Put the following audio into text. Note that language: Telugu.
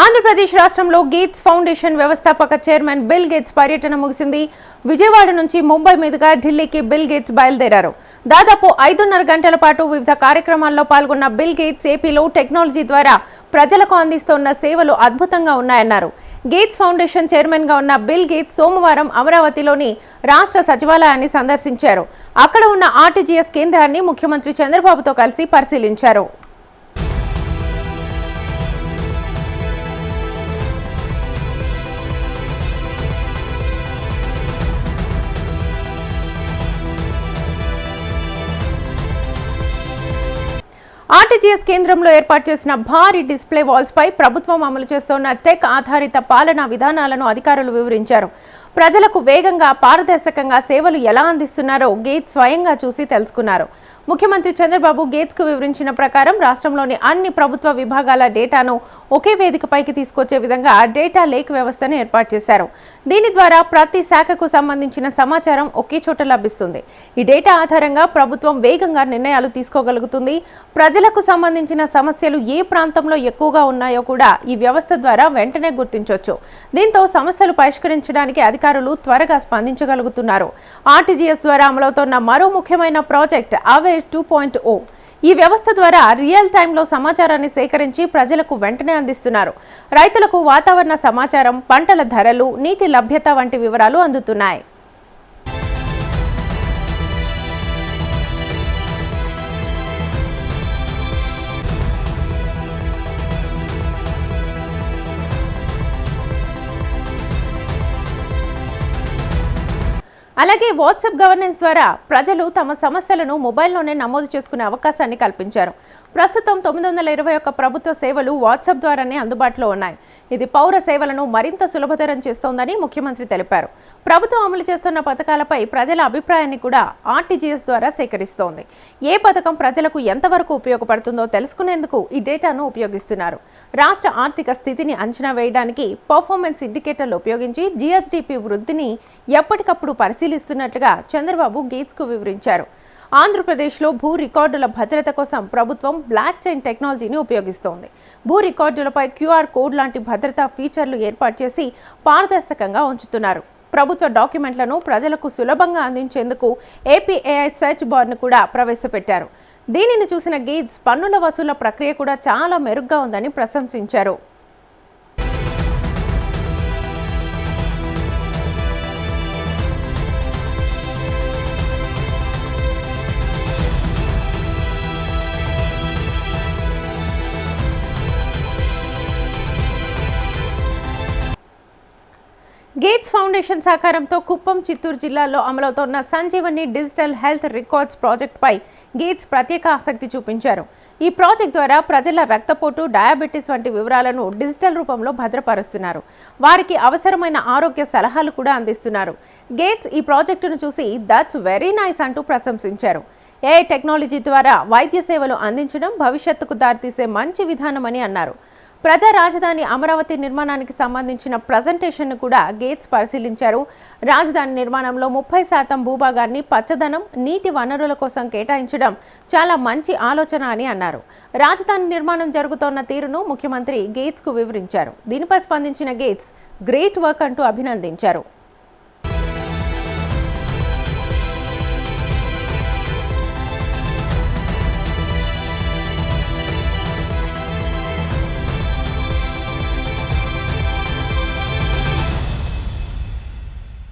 ఆంధ్రప్రదేశ్ రాష్ట్రంలో గేట్స్ ఫౌండేషన్ వ్యవస్థాపక చైర్మన్ బిల్ గేట్స్ పర్యటన ముగిసింది. విజయవాడ నుంచి ముంబై మీదుగా ఢిల్లీకి బిల్ గేట్స్ బయలుదేరారు. దాదాపు 5.5 గంటల పాటు వివిధ కార్యక్రమాల్లో పాల్గొన్న బిల్ గేట్స్ ఏపీలో టెక్నాలజీ ద్వారా ప్రజలకు అందిస్తున్న సేవలు అద్భుతంగా ఉన్నాయన్నారు. గేట్స్ ఫౌండేషన్ చైర్మన్ గా ఉన్న బిల్ గేట్స్ సోమవారం అమరావతిలోని రాష్ట్ర సచివాలయాన్ని సందర్శించారు. అక్కడ ఉన్న ఆర్టీజీఎస్ కేంద్రాన్ని ముఖ్యమంత్రి చంద్రబాబుతో కలిసి పరిశీలించారు. ఆర్టీజీఎస్ కేంద్రంలో ఏర్పాటు చేసిన భారీ డిస్ప్లే వాల్స్ పై ప్రభుత్వం అమలు చేస్తున్న టెక్ ఆధారిత పాలనా విధానాలను అధికారులు వివరించారు. ప్రజలకు వేగంగా పారదర్శకంగా సేవలు ఎలా అందిస్తున్నారో గేట్స్ స్వయంగా చూసి తెలుసుకున్నారు. ముఖ్యమంత్రి చంద్రబాబు గేట్స్ కు వివరించిన ప్రకారం రాష్ట్రంలోని అన్ని ప్రభుత్వ విభాగాల డేటాను ఒకే వేదికపైకి తీసుకొచ్చే విధంగా డేటా లేక్ వ్యవస్థను ఏర్పాటు చేశారు. దీని ద్వారా ప్రతి శాఖకు సంబంధించిన సమాచారం ఒకే చోట లభిస్తుంది. ఈ డేటా ఆధారంగా ప్రభుత్వం వేగంగా నిర్ణయాలు తీసుకోగలుగుతుంది. ప్రజలకు సంబంధించిన సమస్యలు ఏ ప్రాంతంలో ఎక్కువగా ఉన్నాయో కూడా ఈ వ్యవస్థ ద్వారా వెంటనే గుర్తించవచ్చు. దీంతో సమస్యలు పరిష్కరించడానికి అధికారులు త్వరగా స్పందించగలుగుతున్నారు. ఆర్టీజీఎస్ ద్వారా అమలవుతున్న మరో ముఖ్యమైన ప్రాజెక్ట్ అవేర్ 2.0. ఈ వ్యవస్థ ద్వారా రియల్ టైంలో సమాచారాన్ని సేకరించి ప్రజలకు వెంటనే అందిస్తున్నారు. రైతులకు వాతావరణ సమాచారం, పంటల ధరలు, నీటి లభ్యత వంటి వివరాలు అందుతున్నాయి. అలాగే వాట్సాప్ గవర్నెన్స్ ద్వారా ప్రజలు తమ సమస్యలను మొబైల్లోనే నమోదు చేసుకునే అవకాశాన్ని కల్పించారు. ప్రస్తుతం 921 ప్రభుత్వ సేవలు వాట్సాప్ ద్వారానే అందుబాటులో ఉన్నాయి. ఇది పౌర సేవలను మరింత సులభతరం చేస్తోందని ముఖ్యమంత్రి తెలిపారు. ప్రభుత్వం అమలు చేస్తున్న పథకాలపై ప్రజల అభిప్రాయాన్ని కూడా ఆర్టీజీఎస్ ద్వారా సేకరిస్తోంది. ఏ పథకం ప్రజలకు ఎంతవరకు ఉపయోగపడుతుందో తెలుసుకునేందుకు ఈ డేటాను ఉపయోగిస్తున్నారు. రాష్ట్ర ఆర్థిక స్థితిని అంచనా వేయడానికి పర్ఫార్మెన్స్ ఇండికేటర్లు ఉపయోగించి జీఎస్డీపీ వృద్ధిని ఎప్పటికప్పుడు పరిశీలిస్తున్నట్లుగా చంద్రబాబు గేట్స్ కు వివరించారు. ఆంధ్రప్రదేశ్లో భూ రికార్డుల భద్రత కోసం ప్రభుత్వం బ్లాక్ చైన్ టెక్నాలజీని ఉపయోగిస్తోంది. భూ రికార్డులపై క్యూఆర్ కోడ్ లాంటి భద్రతా ఫీచర్లు ఏర్పాటు చేసి పారదర్శకంగా ఉంచుతున్నారు. ప్రభుత్వ డాక్యుమెంట్లను ప్రజలకు సులభంగా అందించేందుకు ఏపీఏఐ సెర్చ్ బార్ను కూడా ప్రవేశపెట్టారు. దీనిని చూసిన గేట్స్ పన్నుల వసూళ్ల ప్రక్రియ కూడా చాలా మెరుగ్గా ఉందని ప్రశంసించారు. గేట్స్ ఫౌండేషన్ సహకారంతో కుప్పం, చిత్తూరు జిల్లాల్లో అమలవుతోన్న సంజీవని డిజిటల్ హెల్త్ రికార్డ్స్ ప్రాజెక్టుపై గేట్స్ ప్రత్యేక ఆసక్తి చూపించారు. ఈ ప్రాజెక్ట్ ద్వారా ప్రజల రక్తపోటు, డయాబెటీస్ వంటి వివరాలను డిజిటల్ రూపంలో భద్రపరుస్తున్నారు. వారికి అవసరమైన ఆరోగ్య సలహాలు కూడా అందిస్తున్నారు. గేట్స్ ఈ ప్రాజెక్టును చూసి దట్స్ వెరీ నైస్ అంటూ ప్రశంసించారు. ఏఐ టెక్నాలజీ ద్వారా వైద్య సేవలు అందించడం భవిష్యత్తుకు దారితీసే మంచి విధానమని అన్నారు. ప్రజా రాజధాని అమరావతి నిర్మాణానికి సంబంధించిన ప్రజెంటేషన్ను కూడా గేట్స్ పరిశీలించారు. రాజధాని నిర్మాణంలో 30% భూభాగాన్ని పచ్చదనం, నీటి వనరుల కోసం కేటాయించడం చాలా మంచి ఆలోచన అని అన్నారు. రాజధాని నిర్మాణం జరుగుతోన్న తీరును ముఖ్యమంత్రి గేట్స్ కు వివరించారు. దీనిపై స్పందించిన గేట్స్ గ్రేట్ వర్క్ అంటూ అభినందించారు.